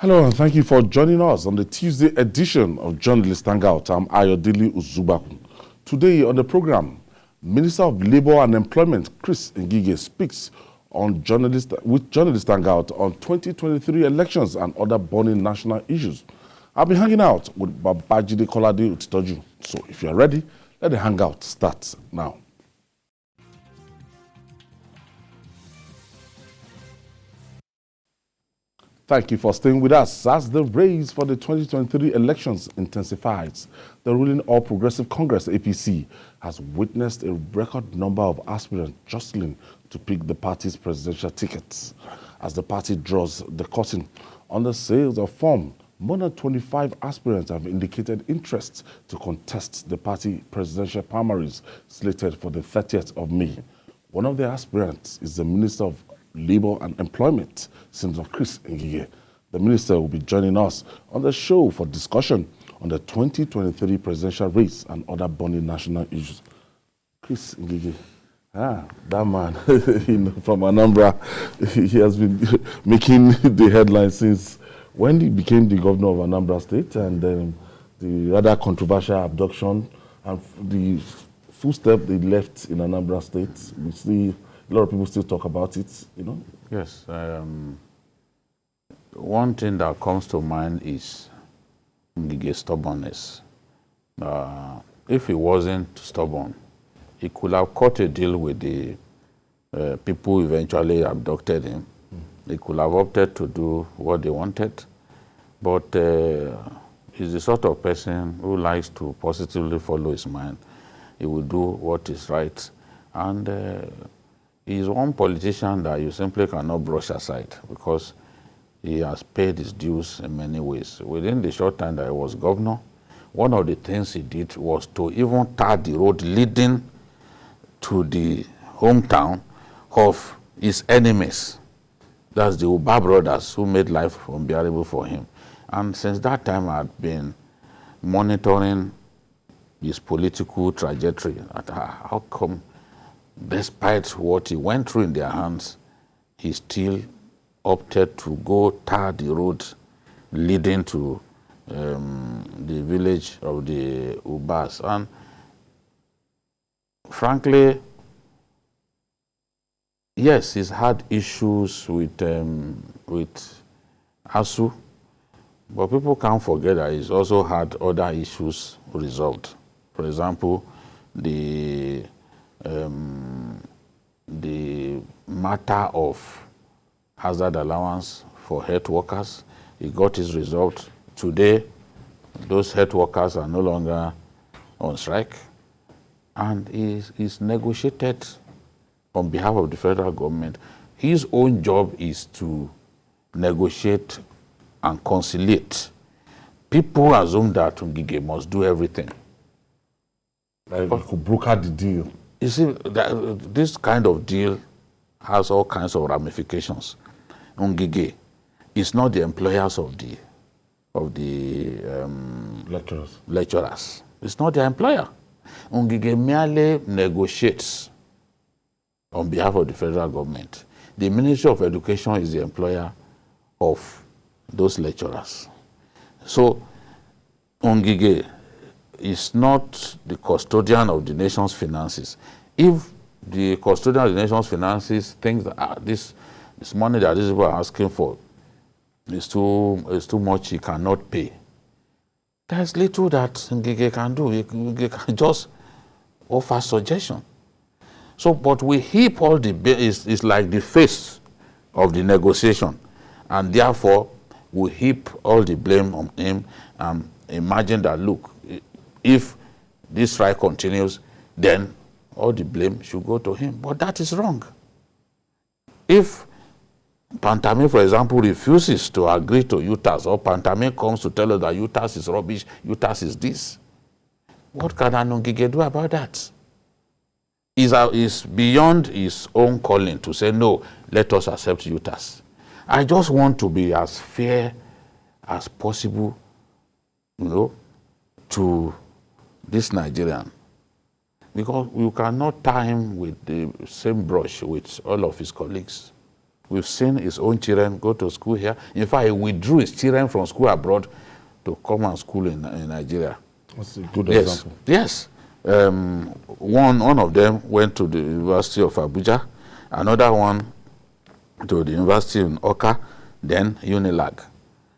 Hello and thank you for joining us on the Tuesday edition of Journalist Hangout. I'm Ayodele Uzubaku. Today on the program, Minister of Labour and Employment Chris Ngige speaks on Journalist Hangout on 2023 elections and other burning national issues. I'll be hanging out with Babajide Kolade Utitoju. So if you're ready, let the hangout start now. Thank you for staying with us. As the race for the 2023 elections intensifies, the ruling All Progressive Congress, APC, has witnessed a record number of aspirants jostling to pick the party's presidential tickets. As the party draws the curtain on the sales of form, more than 25 aspirants have indicated interest to contest the party presidential primaries slated for the 30th of May. One of the aspirants is the Minister of Labour and Employment, Senator Chris Ngige. The minister will be joining us on the show for discussion on the 2023 presidential race and other burning national issues. Chris Ngige, that man from Anambra, he has been making the headlines since when he became the governor of Anambra State, and then the rather controversial abduction and the footstep they left in Anambra State. We see a lot of people still talk about it, you know? Yes. One thing that comes to mind is Ngige's stubbornness. If he wasn't stubborn, he could have cut a deal with the people who eventually abducted him. He could have opted to do what they wanted. But he's the sort of person who likes to positively follow his mind. He will do what is right. And he's one politician that you simply cannot brush aside because he has paid his dues in many ways. Within the short time that he was governor, one of the things he did was to even tar the road leading to the hometown of his enemies. That's the Uba brothers who made life unbearable for him. And since that time, I've been monitoring his political trajectory. How come, despite what he went through in their hands, he still opted to go tar the road leading to the village of the Ubas. And frankly, yes, he's had issues with ASU, but people can't forget that he's also had other issues resolved. For example, the matter of hazard allowance for health workers, he got his result. Today, those health workers are no longer on strike, and he's negotiated on behalf of the federal government. His own job is to negotiate and conciliate. People assume that Ngige must do everything. Like he could broker the deal. You see, this kind of deal has all kinds of ramifications. Ngige is not the employers of the lecturers. It's not the employer. Ngige merely negotiates on behalf of the federal government. The Ministry of Education is the employer of those lecturers. So Ngige is not the custodian of the nation's finances. If the custodian of the nation's finances thinks that this money that these people are asking for is too much, he cannot pay, there's little that Ngige can do. He can just offer suggestion. So, but we heap all the is like the face of the negotiation, and therefore we heap all the blame on him and imagine that, look, if this strike continues, then all the blame should go to him. But that is wrong. If Pantami, for example, refuses to agree to UTAS, or Pantami comes to tell us that UTAS is rubbish, UTAS is this, what can Ngige do about that? Is beyond his own calling to say, no, let us accept UTAS. I just want to be as fair as possible, you know, to this Nigerian, because you cannot tie him with the same brush with all of his colleagues. We've seen his own children go to school here. In fact, he withdrew his children from school abroad to come and school in Nigeria. That's a good example. Yes. One of them went to the University of Abuja, another one to the University in Oka, then Unilag.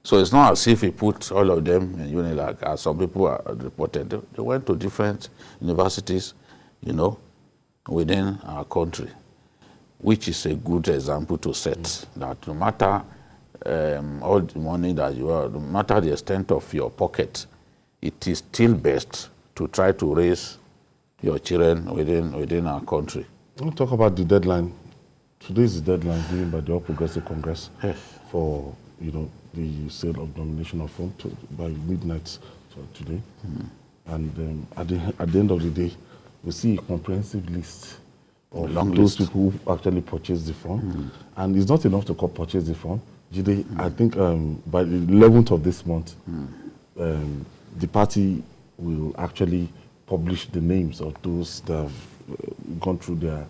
So it's not as if he put all of them in Unilag, as some people are reported. They went to different universities, you know, within our country, which is a good example to set that no matter all the money that you have, no matter the extent of your pocket, it is still best to try to raise your children within our country. We'll talk about the deadline. Today is the deadline given by the All Progressive Congress for, you know, the sale of nomination of form by midnight today. And at the end of the day, we see a comprehensive list of those people who actually purchased the form. And it's not enough to purchase the form. Jide, I think by the 11th of this month, the party will actually publish the names of those that have gone through their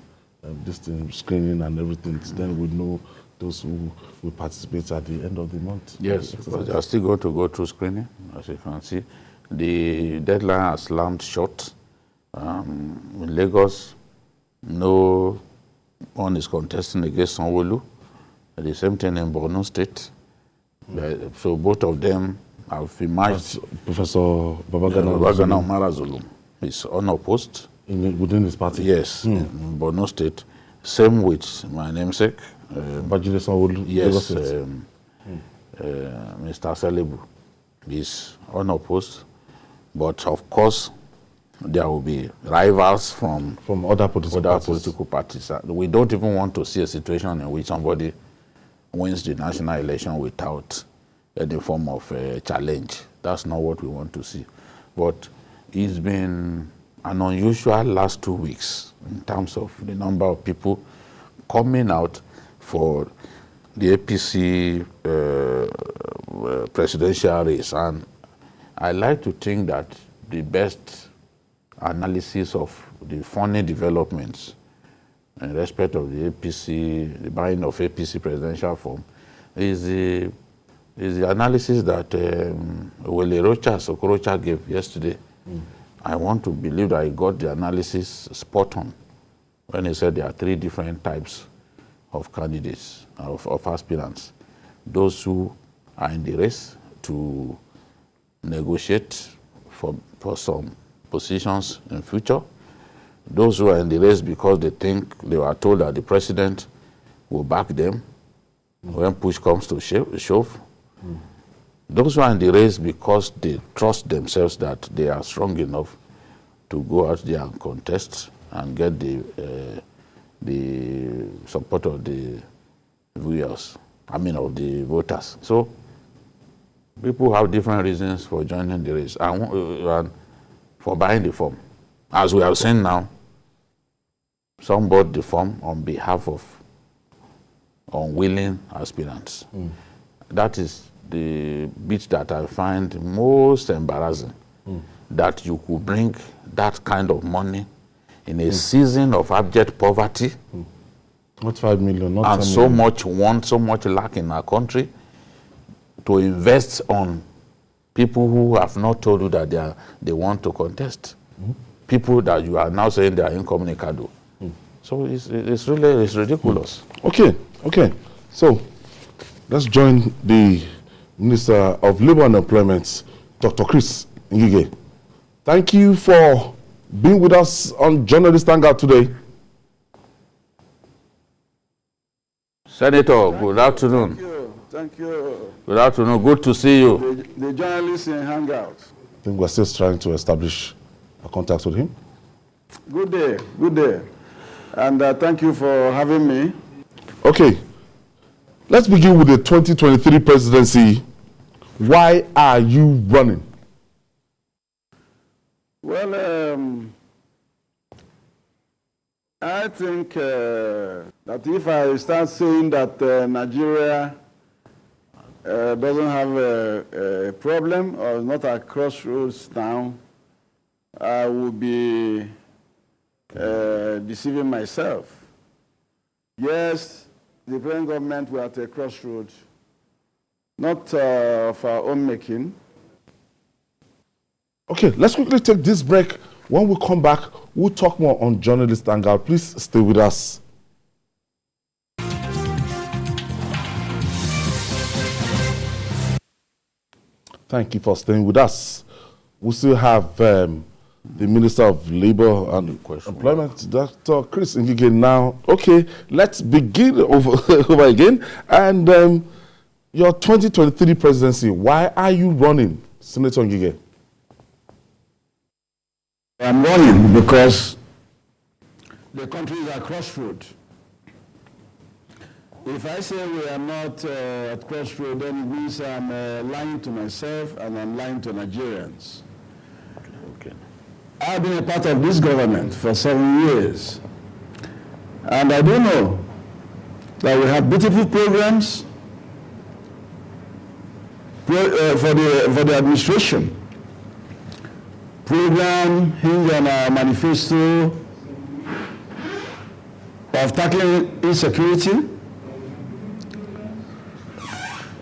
screening and everything. Then we know those who will participate at the end of the month. Yes, but they are still going to go through screening, as you can see. The deadline has slammed short. In Lagos, no one is contesting against Sanwo-Olu. The same thing in Borno State. So both of them have emerged. Professor Babagana Umara Zulum is unopposed. Within his party? Yes, in Borno State. Same with my namesake. Bajile Sanwo-Olu. Yes, Mr. Selebu is unopposed. But of course, there will be rivals from other political parties. We don't even want to see a situation in which somebody wins the national election without any form of challenge. That's not what we want to see. But it's been an unusual last 2 weeks in terms of the number of people coming out for the APC presidential race. And I like to think that the best analysis of the funny developments in respect of the APC, the buying of APC presidential form, is the analysis that Wele Sokorocha gave yesterday. I want to believe that he got the analysis spot on when he said there are 3 different types of candidates, of aspirants. Those who are in the race to negotiate for some positions in future. Those who are in the race because they think they were told that the president will back them when push comes to shove. Those who are in the race because they trust themselves that they are strong enough to go out there and contest and get the support of the viewers, of the voters. So people have different reasons for joining the race and for buying the form. As we have seen now, some bought the form on behalf of unwilling aspirants. That is the bit that I find most embarrassing, that you could bring that kind of money in a season of abject poverty. Not 5 million, not and 10 so million. much want, so much lack in our country, to invest on people who have not told you that they want to contest. People that you are now saying they are incommunicado. So it's ridiculous. Okay. So let's join the Minister of Labour and Employment, Dr. Chris Ngige. Thank you for being with us on Journalist Hangout today. Senator, good afternoon. Thank you. Good afternoon. Good to see you. The journalist in Hangout. I think we're still trying to establish a contact with him. Good day. And thank you for having me. Okay. Let's begin with the 2023 presidency. Why are you running? Well, I think that if I start saying that Nigeria doesn't have a problem or not at crossroads now, I will be deceiving myself. Yes, the present government were at a crossroads, not of our own making. Okay, let's quickly take this break. When we come back, we'll talk more on Journalist Hangout. Please stay with us. Thank you for staying with us. We still have the Minister of Labor and Employment, Dr. Chris Ngige now. Okay, let's begin over again. And your 2023 presidency, why are you running, Senator Ngige? I'm running because the country is at crossroads. If I say we are not at crossroads, then it means I'm lying to myself and I'm lying to Nigerians. Okay. I've been a part of this government for 7 years. And I do know that we have beautiful programs for the administration. Program hinged on our manifesto of tackling insecurity,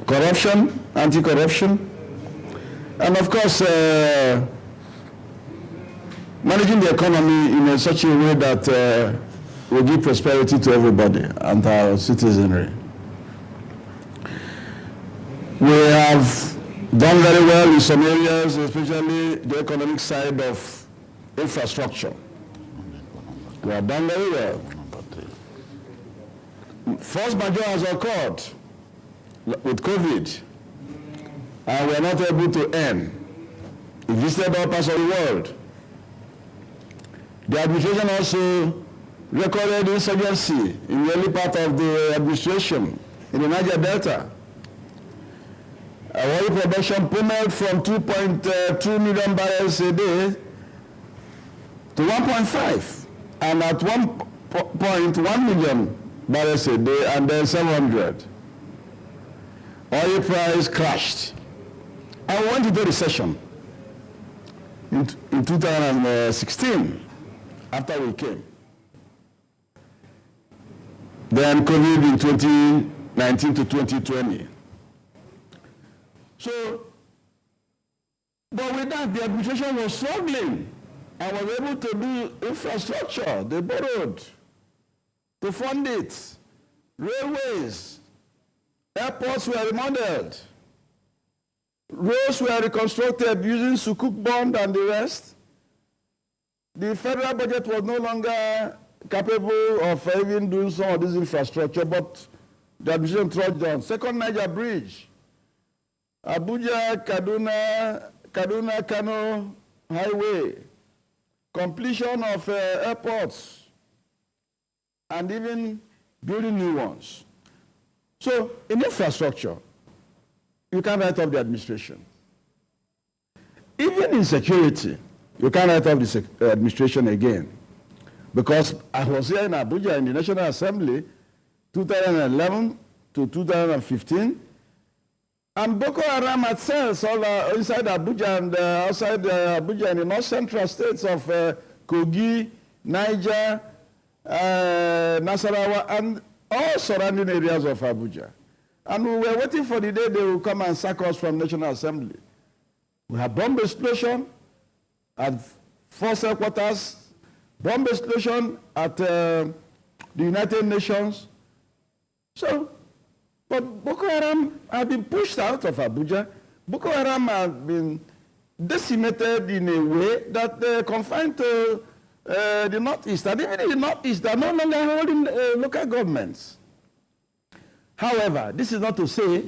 corruption, anti-corruption, and of course, managing the economy in such a way that will give prosperity to everybody and our citizenry. We have done very well in some areas, especially the economic side of infrastructure. We have done very well. Force majeure has occurred with COVID, and we are not able to end. It visited all parts of the world. The administration also recorded insurgency in the early part of the administration in the Niger Delta. Our oil production plummeted from 2.2 million barrels a day to 1.5, and at 1.1 million barrels a day, and then 700. Oil price crashed. And we went into recession in 2016, after we came. Then COVID in 2019 to 2020. So, but with that, the administration was struggling and was able to do infrastructure. They borrowed to fund it. Railways, airports were remodeled. Roads were reconstructed using Sukuk bond and the rest. The federal budget was no longer capable of even doing some of this infrastructure, but the administration trudged on. Second Niger Bridge, Abuja, Kaduna, Kano Highway, completion of airports, and even building new ones. So in infrastructure, you can't write off the administration. Even in security, you can't write off the administration again. Because I was here in Abuja in the National Assembly, 2011 to 2015, and Boko Haram had cells all inside Abuja and outside Abuja and in all central states of Kogi, Niger, Nasarawa, and all surrounding areas of Abuja. And we were waiting for the day they will come and sack us from National Assembly. We had bomb explosion at force headquarters, bomb explosion at the United Nations. So, but Boko Haram have been pushed out of Abuja. Boko Haram have been decimated in a way that they're confined to the Northeast. And even in the Northeast, they're no longer holding local governments. However, this is not to say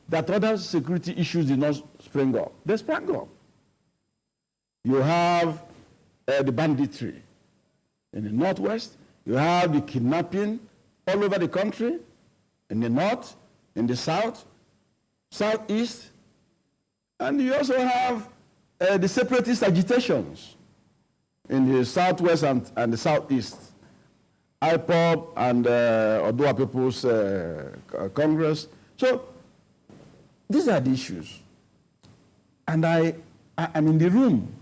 that other security issues did not spring up. They sprang up. You have the banditry in the Northwest. You have the kidnapping all over the country, in the North, in the South, Southeast. And you also have the separatist agitations in the Southwest and the Southeast. IPOB and Odua People's Congress. So these are the issues. And I'm in the room.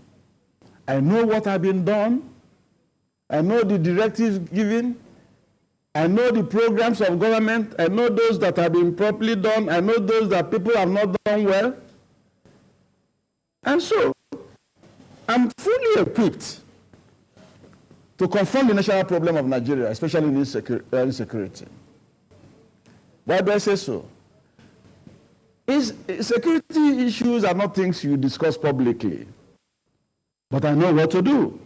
I know what has been done. I know the directives given. I know the programs of government. I know those that have been properly done. I know those that people have not done well. And so, I'm fully equipped to confront the national problem of Nigeria, especially in insecurity. Why do I say so? Security issues are not things you discuss publicly, but I know what to do.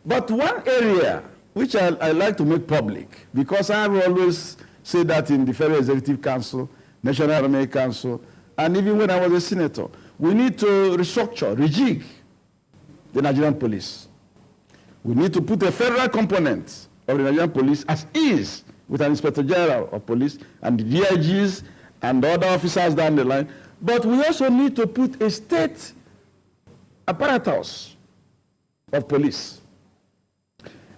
But one area which I like to make public, because I have always said that in the Federal Executive Council, National Economic Council, and even when I was a senator, we need to restructure, rejig the Nigerian police. We need to put a federal component of the Nigerian police as is, with an Inspector General of Police and the DIGs and the other officers down the line. But we also need to put a state apparatus of police.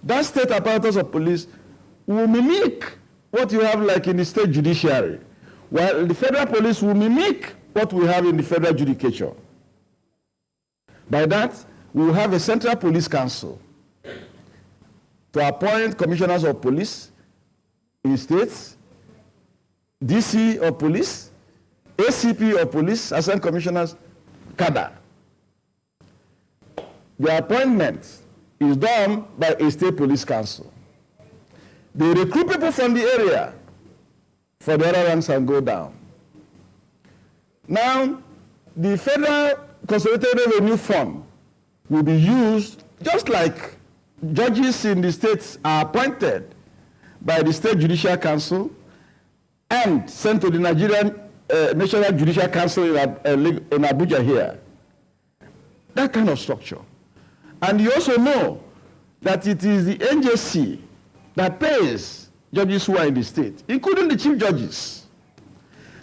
That state apparatus of police will mimic what you have like in the state judiciary, while the federal police will mimic what we have in the federal judicature. By that, we will have a central police council to appoint commissioners of police in states, DC of police, ACP of police, assistant commissioners, cadre. The appointment is done by a state police council. They recruit people from the area for the other ranks and go down. Now, the Federal Consolidated Revenue Fund will be used just like judges in the states are appointed by the State Judicial Council and sent to the Nigerian National Judicial Council in Abuja here. That kind of structure. And you also know that it is the NJC that pays judges who are in the state, including the chief judges.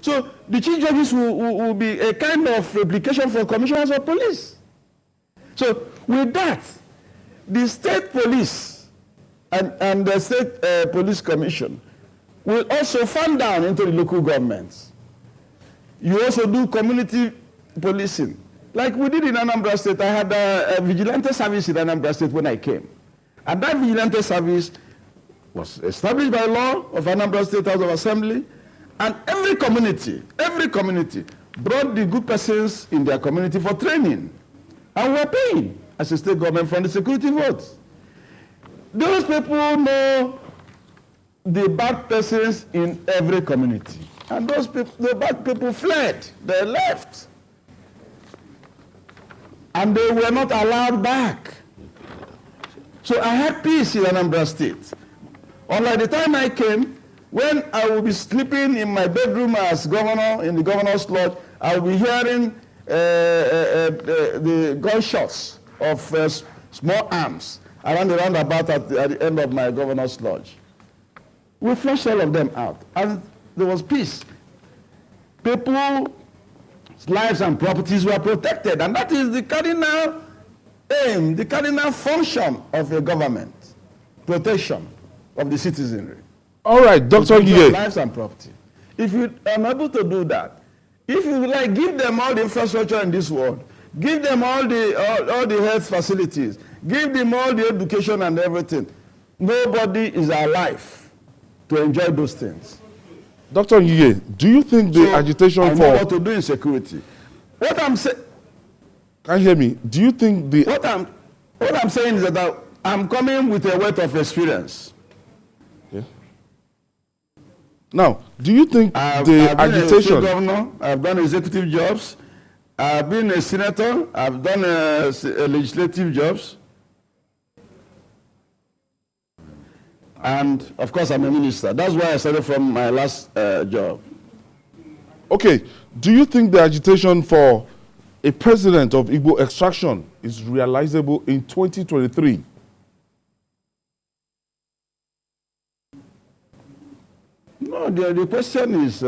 So the chief judges will be a kind of replication for commissioners of police. So with that, the state police and the state police commission will also fund down into the local governments. You also do community policing. Like we did in Anambra State, I had a vigilante service in Anambra State when I came. And that vigilante service was established by law of Anambra State House of Assembly, and every community brought the good persons in their community for training. And we're paying as a state government from the security votes. Those people know the bad persons in every community. And those people, the bad people fled, they left. And they were not allowed back. So I had peace in Anambra State. Unlike the time I came, when I will be sleeping in my bedroom as governor, in the governor's lodge, I will be hearing the gunshots of small arms around the roundabout at the end of my governor's lodge. We flushed all of them out, and there was peace. People's lives and properties were protected, and that is the cardinal aim, the cardinal function of a government, protection of the citizenry. All right, Dr. Ngige. Lives and property. If you are unable to do that, if you like, give them all the infrastructure in this world, give them all the health facilities, give them all the education and everything. Nobody is alive to enjoy those things. Dr. Ngige, do you think the agitation I for... know what to do in security. What I'm saying... Can you hear me? Do you think the... What I'm saying is that I'm coming with a wealth of experience. Yeah. Now, do you think I've agitation... been a state governor, I've done executive jobs, I've been a senator, I've done legislative jobs. And, of course, I'm a minister. That's why I started from my last job. Okay, do you think the agitation for a president of Igbo extraction is realizable in 2023? No, the question is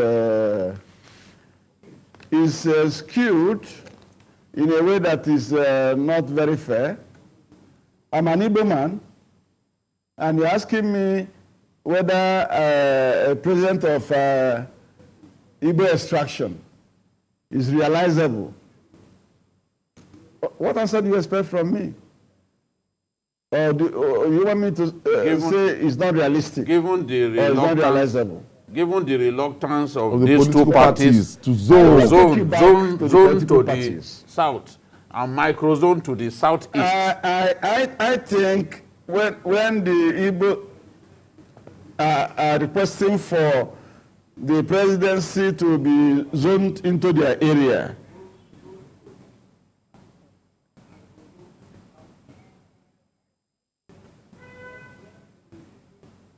skewed in a way that is not very fair. I'm an Igbo man, and you're asking me whether a president of Igbo extraction is realizable. What answer do you expect from me? Or you want me to say it's not realistic? Given the or it's not reluctance, realizable? given the reluctance of the these two parties to zone zone to the parties. south and microzone to the southeast. I think when the Igbo are requesting for the presidency to be zoned into their area,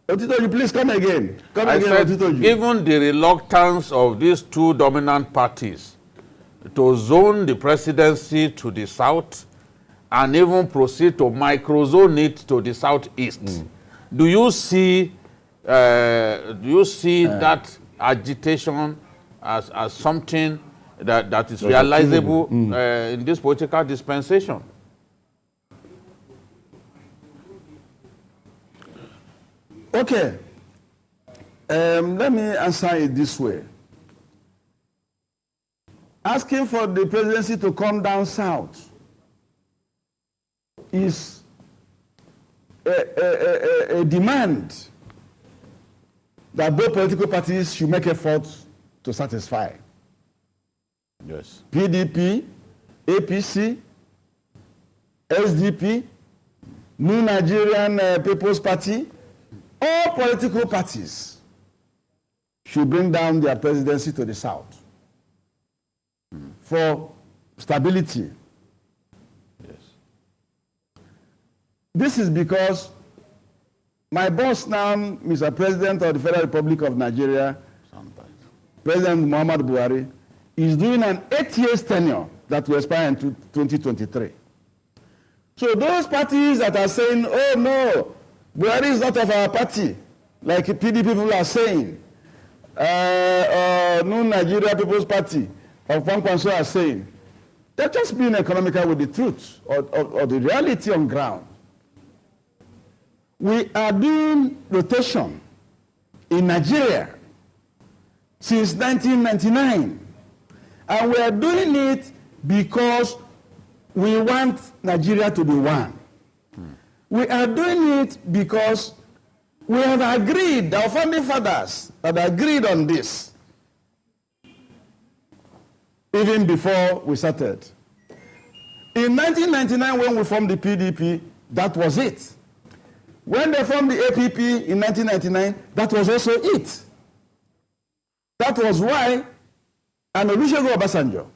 Otitoju, please come again. I said, Otitoju. given the reluctance of these two dominant parties to zone the presidency to the south and even proceed to microzone it to the southeast, do you see that agitation as something that is realizable in this political dispensation? Okay. Let me answer it this way. Asking for the presidency to come down south is a demand that both political parties should make efforts to satisfy. Yes. PDP, APC, SDP, New Nigerian People's Party, all political parties should bring down their presidency to the south for stability. Yes. This is because my boss now, Mr. President of the Federal Republic of Nigeria, President Muhammad Buhari, is doing an 8-year tenure that will expire in 2023. So those parties that are saying, oh no, Buhari is not of our party, like PDP people are saying, New Nigeria People's Party of Kwankwanso are saying, they're just being economical with the truth or the reality on ground. We are doing rotation in Nigeria since 1999. And we are doing it because we want Nigeria to be one. We are doing it because we have agreed, our founding fathers had agreed on this, even before we started. In 1999, when we formed the PDP, that was it. When they formed the APP in 1999, that was also it. That was why Olusegun Obasanjo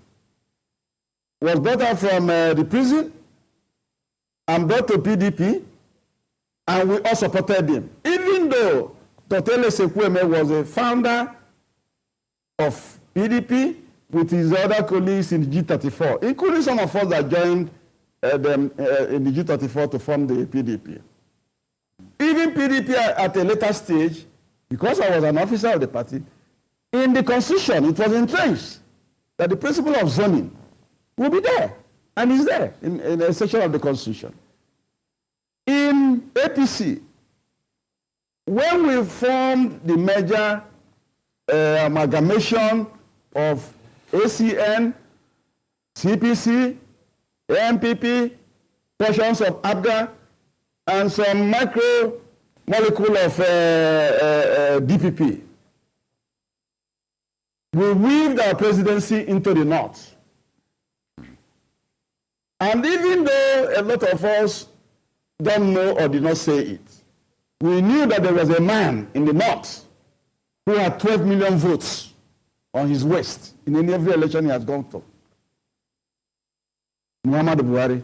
was brought out from the prison and brought to PDP, and we all supported him. Even though Totele Sekweme was a founder of PDP with his other colleagues in the G34, including some of us that joined them in the G34 to form the PDP. Even PDP at a later stage, because I was an officer of the party, in the constitution, it was entrenched that the principle of zoning will be there, and is there in a section of the constitution. In APC, when we formed the major amalgamation of ACN, CPC, AMPP, portions of ABGA, and some micro molecule of DPP, we weaved our presidency into the north. And even though a lot of us don't know or did not say it, we knew that there was a man in the north who had 12 million votes on his waist in every election he has gone to. Muhammad Buhari.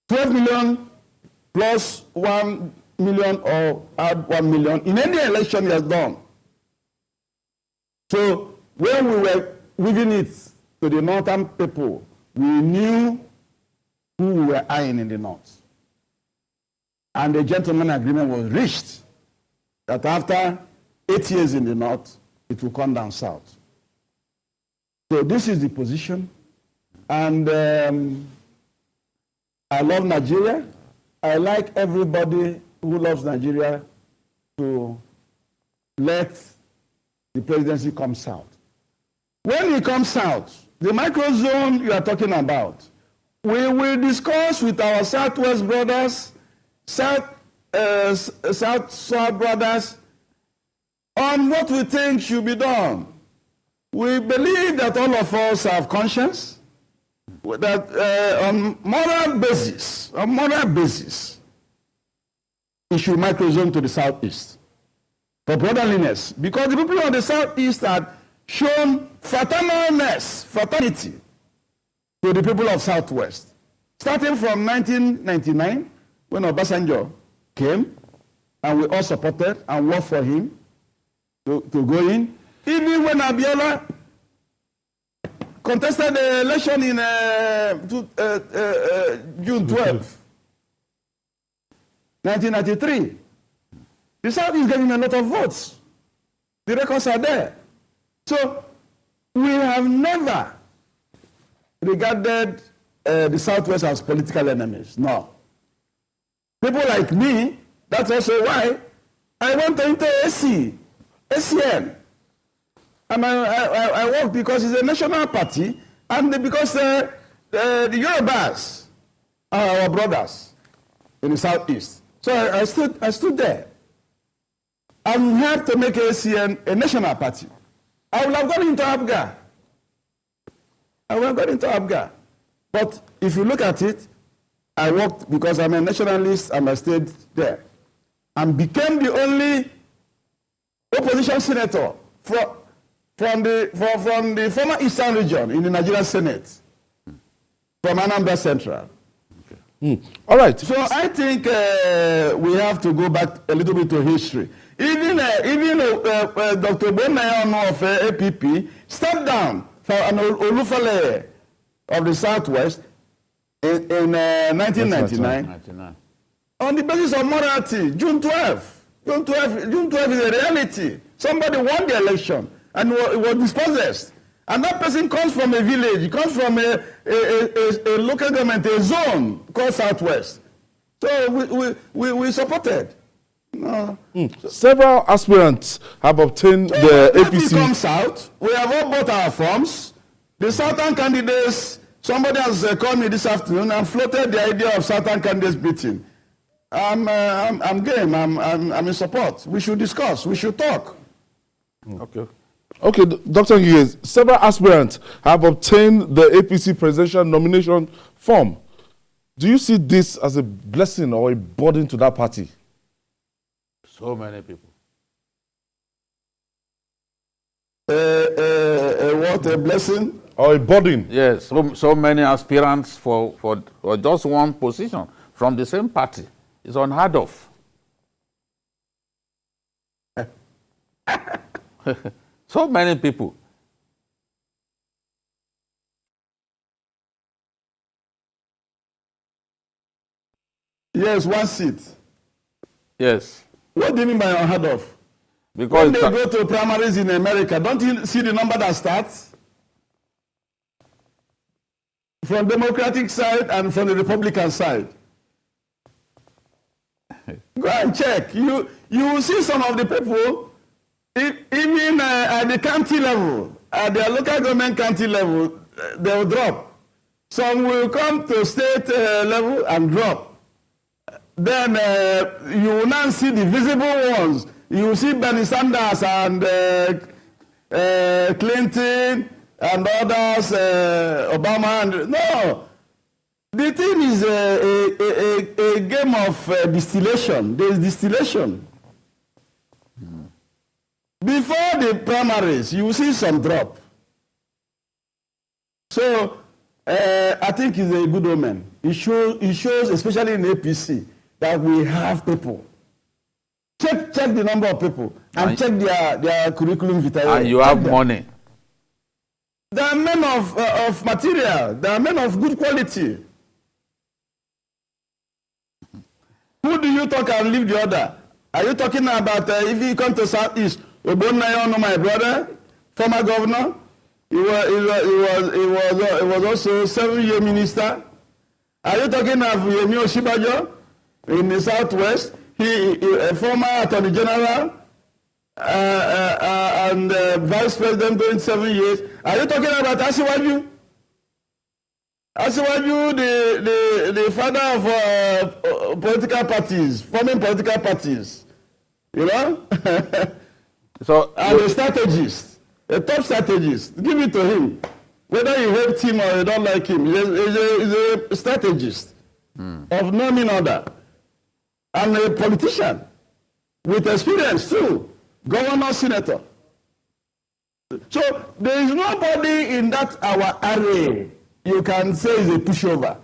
12 million plus 1 million or add 1 million in any election he has done. So when we were weaving it to the northern people, we knew who we were eyeing in the north. And the gentleman agreement was reached that after 8 years in the north, it will come down south. So this is the position. And I love Nigeria. I like everybody who loves Nigeria to let the presidency come south. When it comes south, the microzone you are talking about we will discuss with our Southwest brothers, South brothers, on what we think should be done. We believe that all of us have conscience, that on moral basis, it should microzone to the Southeast for brotherliness, because the people of the Southeast have shown fraternity to the people of Southwest. Starting from 1999, when Obasanjo came, and we all supported and worked for him to go in. Even when Abiola contested the election in June 12, 1993, the South is getting a lot of votes. The records are there. So we have never regarded the Southwest as political enemies. No. People like me, that's also why I went into ACN. And I work because it's a national party, and because the Yorubas are our brothers in the Southeast. So I stood there. And we have to make ACN a national party. I would have gone into ABGA. But if you look at it, I worked because I'm a nationalist and I stayed there. And became the only opposition senator from the former Eastern region in the Nigerian Senate, from Anambra Central. Okay. All right. So I think we have to go back a little bit to history. Even Dr. Bonayano of APP stepped down for an Olufale of the Southwest in 1999 on the basis of morality. June 12 is a reality. Somebody won the election and was dispossessed. And that person comes from a village, he comes from a local government, a zone called Southwest. So we supported. No. Several aspirants have obtained the APC. If he comes out, we have all bought our forms. The Southern candidates, somebody has called me this afternoon and floated the idea of Southern candidates meeting. I'm game. I'm in support. We should discuss. We should talk. Okay. Okay, Dr. Ngige, several aspirants have obtained the APC presidential nomination form. Do you see this as a blessing or a burden to that party? So many people. What a blessing? Or a burden? Yes, so many aspirants for just one position from the same party. It's unheard of. So many people. Yes, one seat. Yes. What do you mean by unheard of? Because when they go to primaries in America, don't you see the number that starts? From Democratic side and from the Republican side. Go and check. You will see some of the people, even at the county level, at their local government county level, they will drop. Some will come to state level and drop. Then you will now see the visible ones. You will see Bernie Sanders and Clinton and others, Obama. And no, the thing is a game of distillation. There is distillation. Before the primaries, you will see some drop. So I think it's a good omen. It shows, especially in APC, that we have people. Check the number of people and check their curriculum vitae. And you have money. They are men of material. They are men of good quality. Who do you talk and leave the other? Are you talking about if you come to Southeast, Ogbonnaya, my brother, former governor? He was also 7-year minister. Are you talking of Yemi Osinbajo in the Southwest? He a former Attorney General and Vice President during 7 years. Are you talking about Asiwaju? As you, the father of political parties, forming political parties, you know? So, and a strategist, a top strategist, give it to him. Whether you hate him or you don't like him, he's a strategist of no mean order. And a politician with experience too, governor, senator. So there is nobody in that our array you can say is a pushover.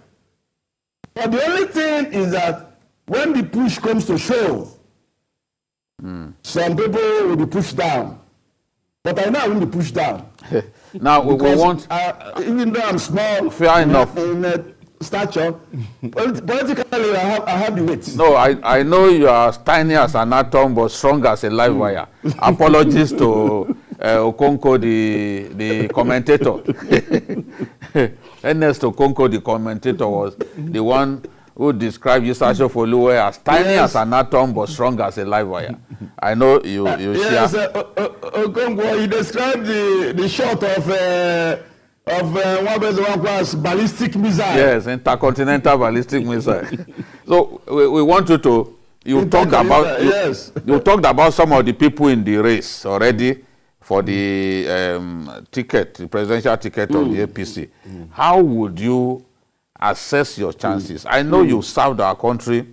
But the only thing is that when the push comes to shove, some people will be pushed down. But I know I won't be pushed down. now we want... even though I'm small, fair enough. In stature, politically I have the weight. No, I know you are tiny as an atom but strong as a live wire. Apologies to Okonko, the commentator. Ernest Okonko, the commentator, was the one who described Yusasho Foluwe as tiny as an atom but strong as a live wire. I know you yes, Okonko, he described the shot of one was ballistic missile. Yes, intercontinental ballistic missile. So we want you to... You talked about some of the people in the race already for the ticket, the presidential ticket of the APC. How would you assess your chances? I know you served our country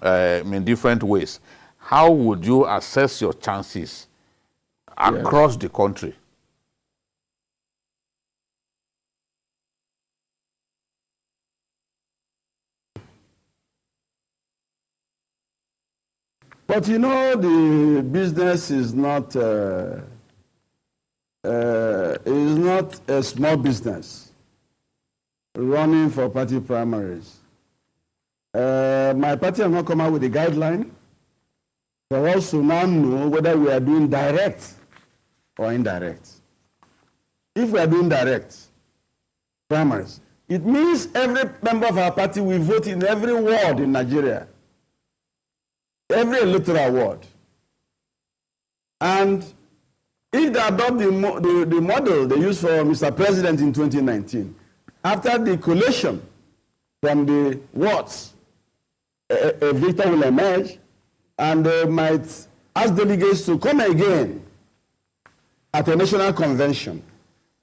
in different ways. How would you assess your chances across the country? But you know, the business is not a small business. Running for party primaries. My party has not come out with a guideline for us to now know whether we are doing direct or indirect. If we are doing direct primaries, it means every member of our party will vote in every ward in Nigeria. Every electoral ward. And if they adopt the model they used for Mr. President in 2019, after the collation from the wards, a victor will emerge, and they might ask delegates to come again at a national convention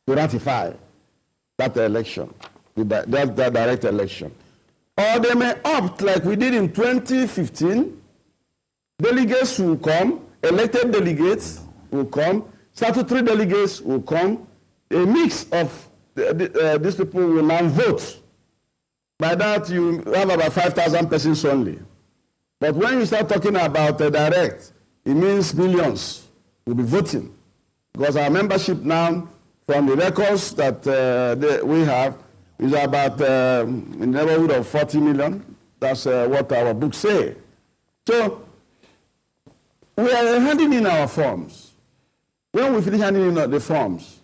to ratify that election, that direct election. Or they may opt, like we did in 2015, delegates will come, elected delegates will come, statutory delegates will come, a mix of these people will now vote. By that, you have about 5,000 persons only. But when you start talking about direct, it means millions will be voting. Because our membership now, from the records that we have, is about in the neighborhood of 40 million. That's what our books say. So, we are handing in our forms. When we finish handing in the forms,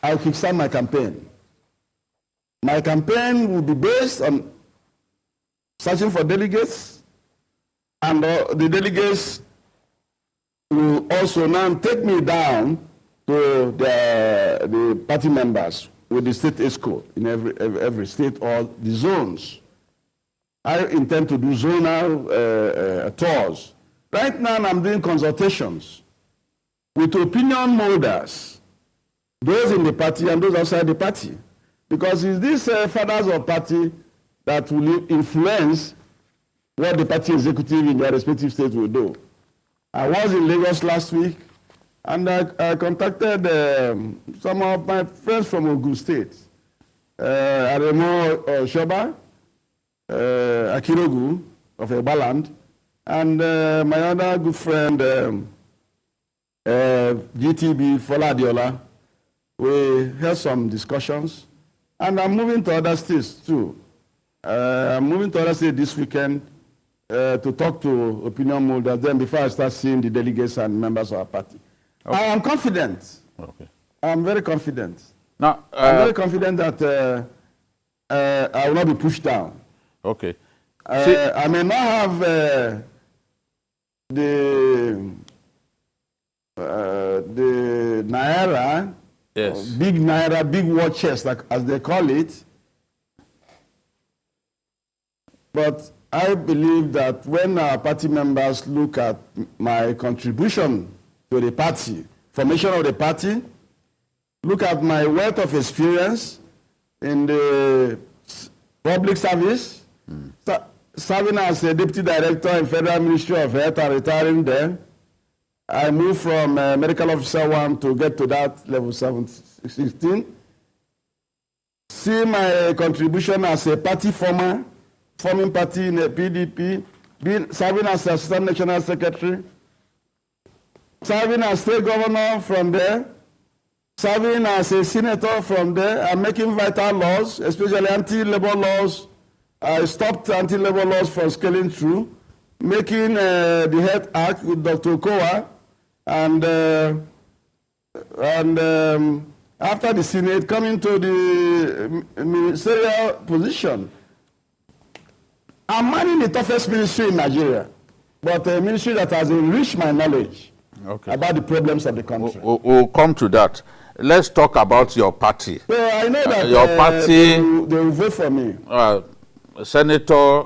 I'll kickstart my campaign. My campaign will be based on searching for delegates, and the delegates will also now take me down to the party members with the state ESCO in every state or the zones. I intend to do zonal tours. Right now, I'm doing consultations with opinion molders, those in the party and those outside the party. Because it's these fathers of party that will influence what the party executive in their respective states will do. I was in Lagos last week, and I contacted some of my friends from Ogun State, Aremo Shoba, Akirogu of Ebaland, and my other good friend, GTB Foladiola. We had some discussions, and I'm moving to other states too. I'm moving to other states this weekend to talk to opinion molders, then before I start seeing the delegates and members of our party. Okay. I am confident. Okay. I'm very confident. Now, I'm very confident that I will not be pushed down. Okay. I may not have the Naira, yes, big Naira, big war chest, like, as they call it, But I believe that when our party members look at my contribution to the party, formation of the party, look at my wealth of experience in the public service, serving as a deputy director in Federal Ministry of Health and retiring there. I moved from medical officer 1 to get to that level 16. See my contribution as a party forming party in the PDP, serving as Assistant National Secretary, serving as state governor from there, serving as a senator from there, and making vital laws, especially anti-labor laws. I stopped anti-labor laws from scaling through, making the Health Act with Dr. Kowa, and after the Senate, coming to the ministerial position. I'm manning the toughest ministry in Nigeria, but a ministry that has enriched my knowledge about the problems of the country. We'll come to that. Let's talk about your party. So I know that your party, they will vote for me. Senator,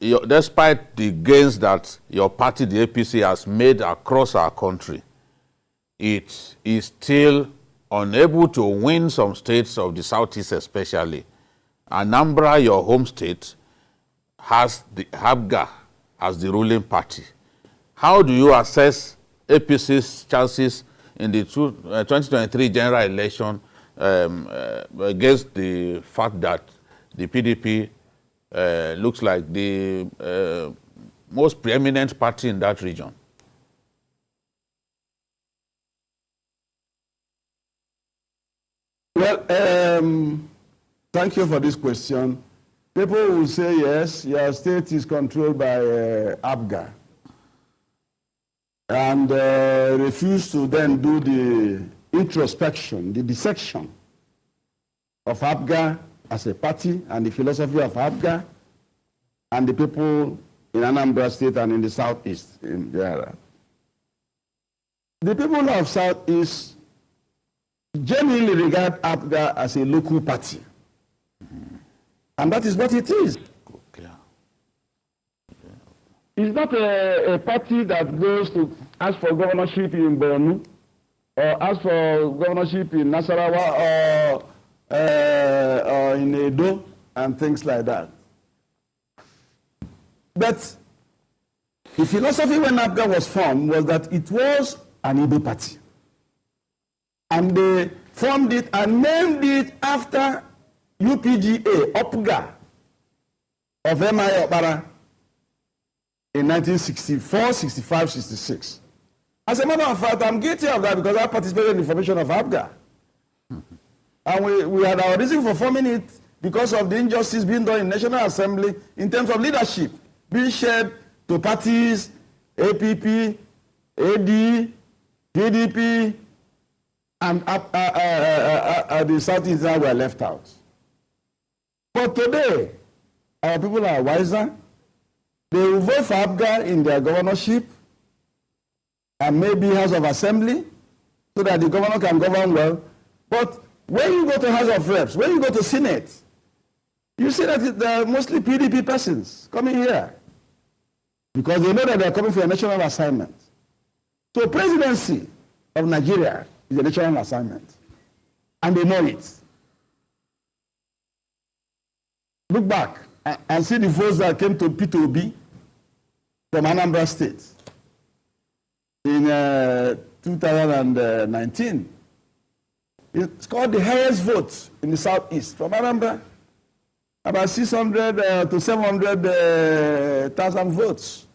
despite the gains that your party, the APC, has made across our country, it is still unable to win some states of the Southeast especially. Anambra, your home state, has the ABGA as the ruling party. How do you assess APC's chances in the 2023 general election against the fact that the PDP looks like the most preeminent party in that region? Well, thank you for this question. People will say, yes, your state is controlled by ABGA, and refuse to then do the introspection, the dissection of ABGA as a party and the philosophy of ABGA and the people in Anambra State and in the Southeast in general. The people of Southeast genuinely regard ABGA as a local party. And that is what it is. It's not a party that goes to ask for governorship in Borno or ask for governorship in Nasarawa or in Edo and things like that. But the philosophy when ABGA was formed was that it was an Igbo party. And they formed it and named it after UPGA, OPGA, of M.I. Okpara in 1964, 65, 66. As a matter of fact, I'm guilty of that because I participated in the formation of ABGA. And we had our reason for forming it because of the injustice being done in National Assembly in terms of leadership, being shared to parties, APP, AD, PDP, and the Southeast were left out. But today, our people are wiser. They will vote for ABGA in their governorship and maybe House of Assembly so that the governor can govern well. But when you go to House of Reps, when you go to Senate, you see that there are mostly PDP persons coming here because they know that they're coming for a national assignment. So presidency of Nigeria is a national assignment, and they know it. Look back and see the votes that came to P2B from Anambra State in 2019. It's called the highest vote in the Southeast from Anambra, about 600 to 700,000 votes.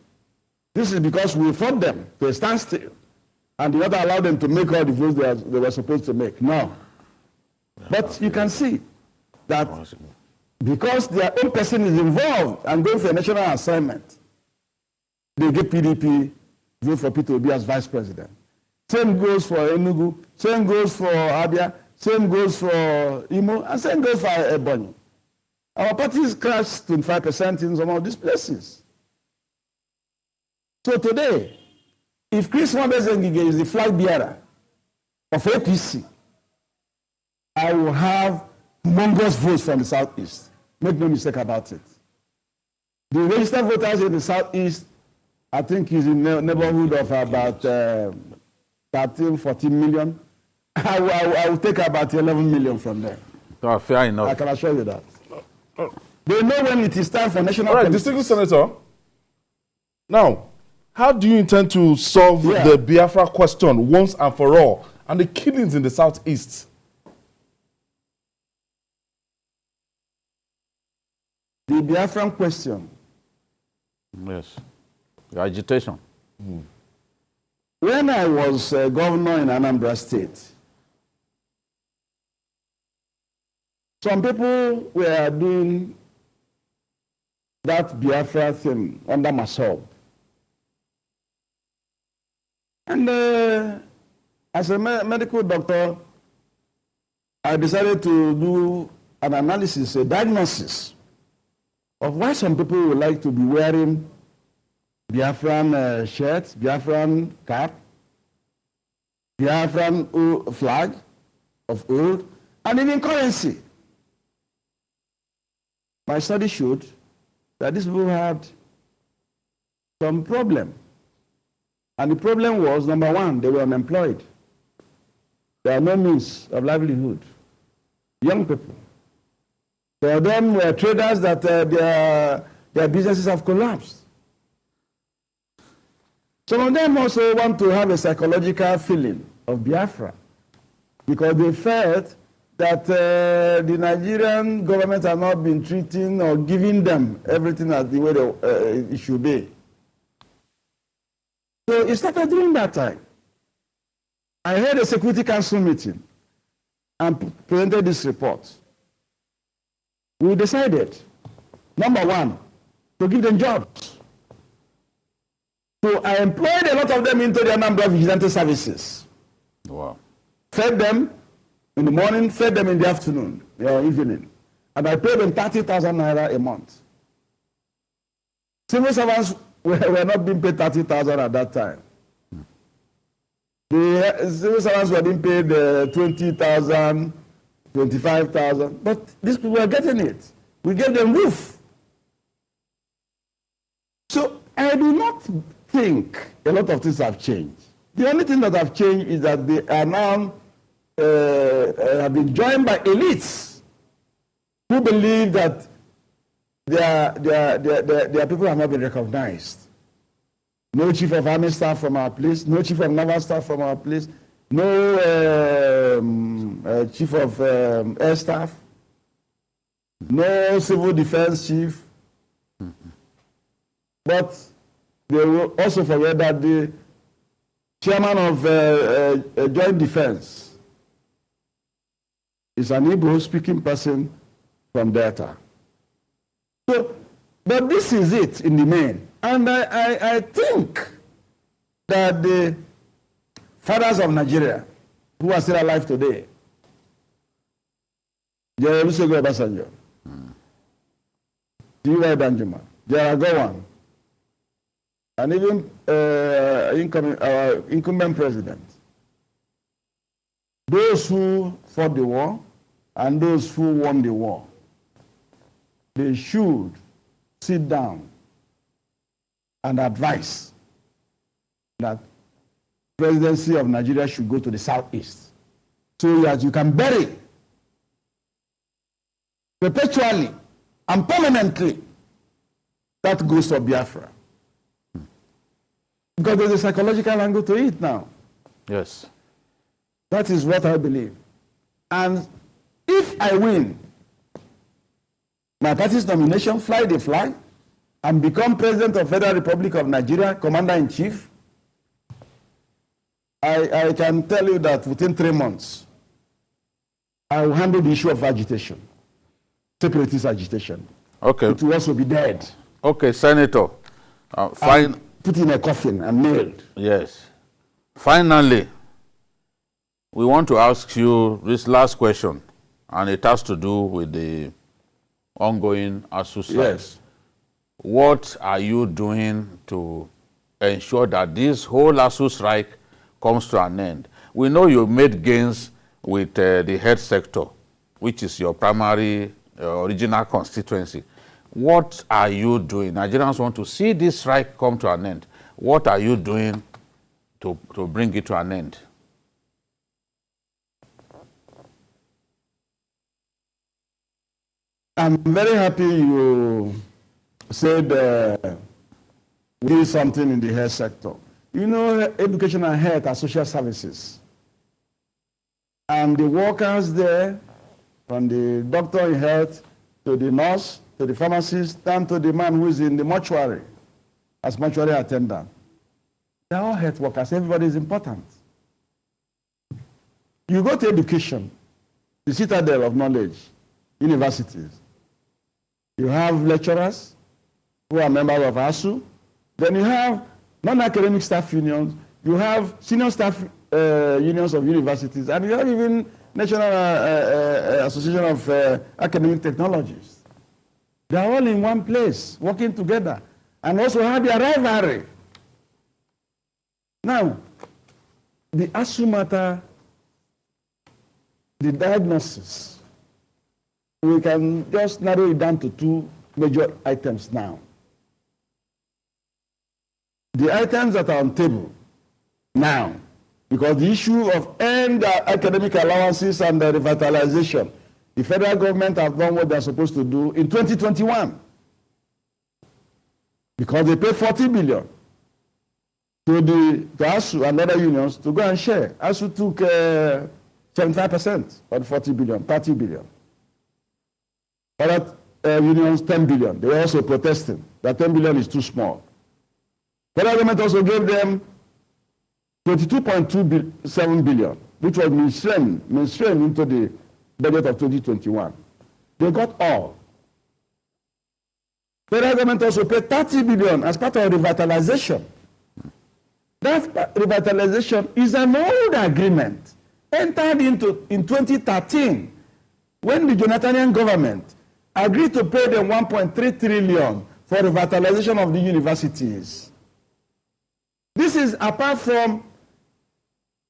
This is because we fought them to a standstill and did not allow them to make all the votes they were supposed to make. No. But you can see that because their own person is involved and going for a national assignment, they get PDP, vote for P2B as vice president. Same goes for Enugu, same goes for Abia, same goes for Imo, and same goes for Ebonyi. Our parties crashed 25% in some of these places. So today, if Chris Ngige is the flag bearer of APC, I will have humongous votes from the Southeast. Make no mistake about it. The registered voters in the southeast, I think, is in the neighborhood of about 13, 14 million. I will take about 11 million from there. Oh, fair enough. I can assure you that. They know when it is time for national All right, politics. distinguished senator. Now, how do you intend to solve the Biafra question once and for all, and the killings in the southeast? The Biafran question. Yes. The agitation. When I was governor in Anambra State, some people were doing that Biafra thing under myself. And as a medical doctor, I decided to do an analysis, a diagnosis of why some people would like to be wearing Biafran shirts, Biafran cap, Biafran flag of old, and even currency. My study showed that these people had some problem. And the problem was, number one, they were unemployed. There are no means of livelihood. Young people. Some of them were traders that their businesses have collapsed. Some of them also want to have a psychological feeling of Biafra because they felt that the Nigerian government has not been treating or giving them everything as the way it should be. So it started during that time. I had a Security Council meeting and presented this report. We decided, number one, to give them jobs. So I employed a lot of them into the number of vigilante services. Wow. Fed them in the morning, fed them in the afternoon or evening. And I paid them 30,000 naira a month. Civil servants were not being paid 30,000 at that time. The civil servants were being paid 20,000, 25,000. But these people were getting it. We gave them roof. So I do not think a lot of things have changed. The only thing that have changed is that they are now have been joined by elites who believe that their people have not been recognized. No chief of army staff from our place, no chief of naval staff from our place, no chief of air staff, no civil defense chief. But they will also forget that the chairman of joint defense is an Igbo-speaking person from Delta. So, but this is it in the main. And I think that the fathers of Nigeria, who are still alive today, General Olusegun Obasanjo, D.Y. Danjuma, General Gowon, and even our incumbent president, those who fought the war and those who won the war, they should sit down and advise that presidency of Nigeria should go to the southeast so that you can bury perpetually and permanently that ghost of Biafra. Because there's a psychological angle to it now. Yes. That is what I believe. And if I win my party's nomination, fly the flag, and become President of Federal Republic of Nigeria, Commander-in-Chief, I can tell you that within 3 months, I will handle the issue of agitation, separatist agitation. Okay. It will also be dead. Okay, Senator. Put in a coffin and nailed. Yes. Finally, we want to ask you this last question, and it has to do with the ongoing ASU strike. Yes. What are you doing to ensure that this whole ASU strike comes to an end? We know you made gains with the health sector, which is your primary original constituency. What are you doing? Nigerians want to see this strike come to an end. What are you doing to bring it to an end? I'm very happy you said we do something in the health sector. You know, education and health are social services. And the workers there, from the doctor in health to the nurse, to the pharmacist, down to the man who is in the mortuary as mortuary attendant. They're all health workers. Everybody is important. You go to education, the citadel of knowledge, universities. You have lecturers who are members of ASU. Then you have non-academic staff unions. You have senior staff unions of universities. And you have even National Association of Academic Technologies. They are all in one place, working together, and also have their rivalry. Now, the ASU matter, the diagnosis, we can just narrow it down to two major items now. The items that are on table now, because the issue of end academic allowances and the revitalization, the federal government have done what they're supposed to do in 2021. Because they pay 40 billion to ASU and other unions to go and share. ASU took 75% of the 40 billion, 30 billion. Other unions, 10 billion. They were also protesting that 10 billion is too small. Federal government also gave them 22.27 billion, which was mainstreamed into the budget of 2021. They got all. Federal government also paid 30 billion as part of revitalization. That revitalization is an old agreement entered into in 2013 when the Jonathan government agreed to pay them 1.3 trillion for revitalization of the universities. This is apart from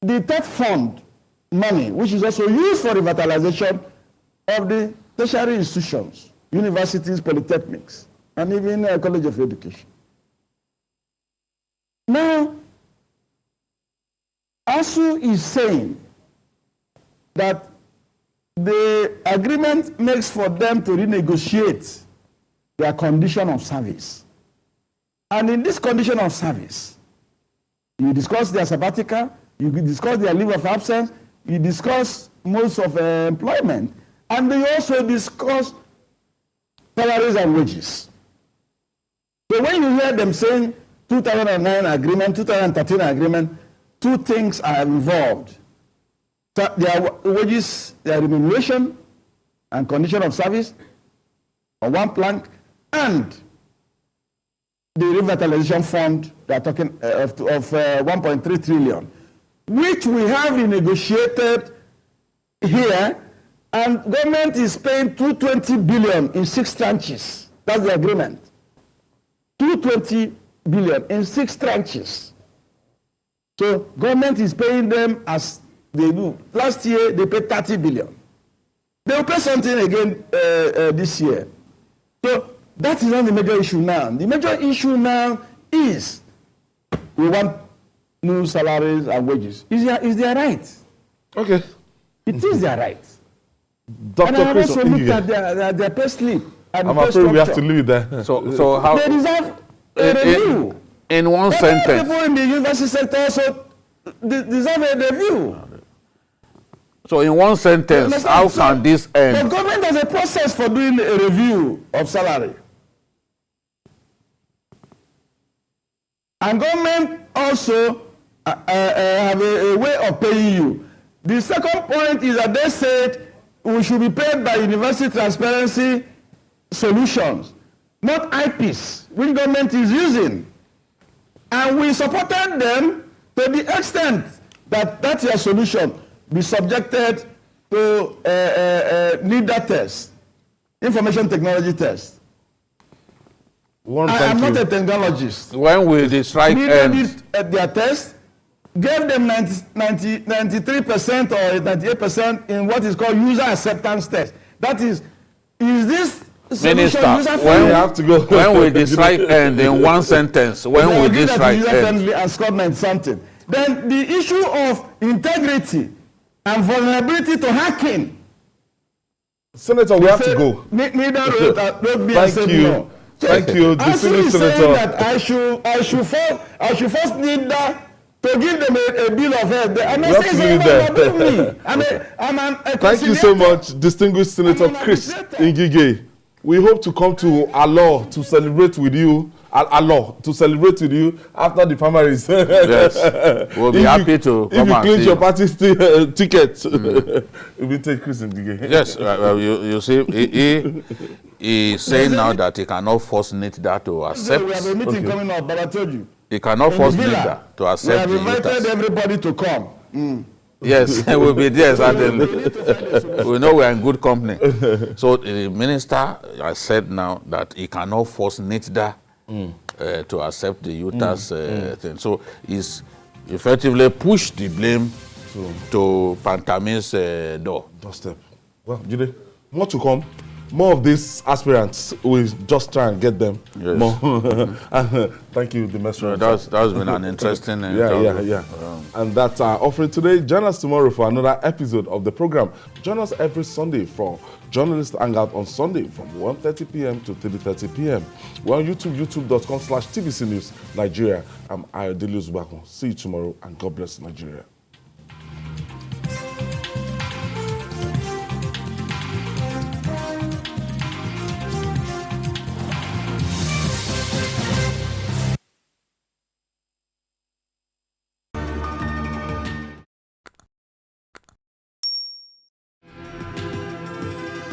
the third fund money, which is also used for revitalization of the tertiary institutions, universities, polytechnics, and even College of Education. Now, ASU is saying that the agreement makes for them to renegotiate their condition of service. And in this condition of service, you discuss their sabbatical, you discuss their leave of absence, you discuss modes of employment, and they also discuss salaries and wages. So when you hear them saying 2009 agreement, 2013 agreement, two things are involved. Their wages, their remuneration and condition of service on one plank, and the revitalization fund they are talking of 1.3 trillion, which we have renegotiated here, and government is paying 220 billion in 6 tranches. That's the agreement. 220 billion in 6 tranches. So government is paying them as they do. Last year they paid 30 billion. They will pay something again this year. So that is not the major issue now. The major issue now is we want new salaries and wages. Is their right? Okay. It is their right. Dr. And I Chris also looked at their pay slip. And I'm afraid we have to leave it there. So how they deserve a review. In one sentence. People in the university sector also deserve a review. So in one sentence, how can this end? The government has a process for doing a review of salary. And government also have a way of paying you. The second point is that they said we should be paid by University Transparency Solutions, not IPs, which government is using. And we supported them to the extent that that's your solution be subjected to NIDA test, information technology test. I'm not a technologist. When will the strike end? Did their test, gave them 93% or 98% in what is called user acceptance test. That is this Minister, when we have to go. when will the strike end in one sentence? When will this strike end? And Scott meant something. Then the issue of integrity and vulnerability to hacking. Senator, we have to go. Neither wrote me and Thank said you. no. So Thank you, distinguished Senator. That I should first need that to give them a bill of health. I'm not saying it's me. Thank you so much, distinguished Senator Chris Ngige. We hope to come to Allah to celebrate with you. Allah to celebrate with you after the primaries. Yes, we'll be happy to come and see. If you clinch your party ticket, we will take Chris Ngige. Yes, you see, he is saying now that he cannot force NITDA to accept. We have a meeting coming up, but I told you. He cannot force NITDA to accept the We have invited everybody to come. Yes, we'll be there certainly. We know we're in good company. So the minister has said now that he cannot force NITDA to accept the Utah's thing. So he's effectively pushed the blame to Pantami's doorstep. Well, Jude, more to come. More of these aspirants, we'll just try and get them. Yes. More. Thank you, the messenger. That's been an interesting yeah. And that's our offering today. Join us tomorrow for another episode of the program. Join us every Sunday for Journalist Hangout on Sunday from 1:30 p.m. to 3:30 p.m. We're on YouTube, youtube.com/TVC News Nigeria. I'm Ayodele Zubakon. See you tomorrow, and God bless Nigeria.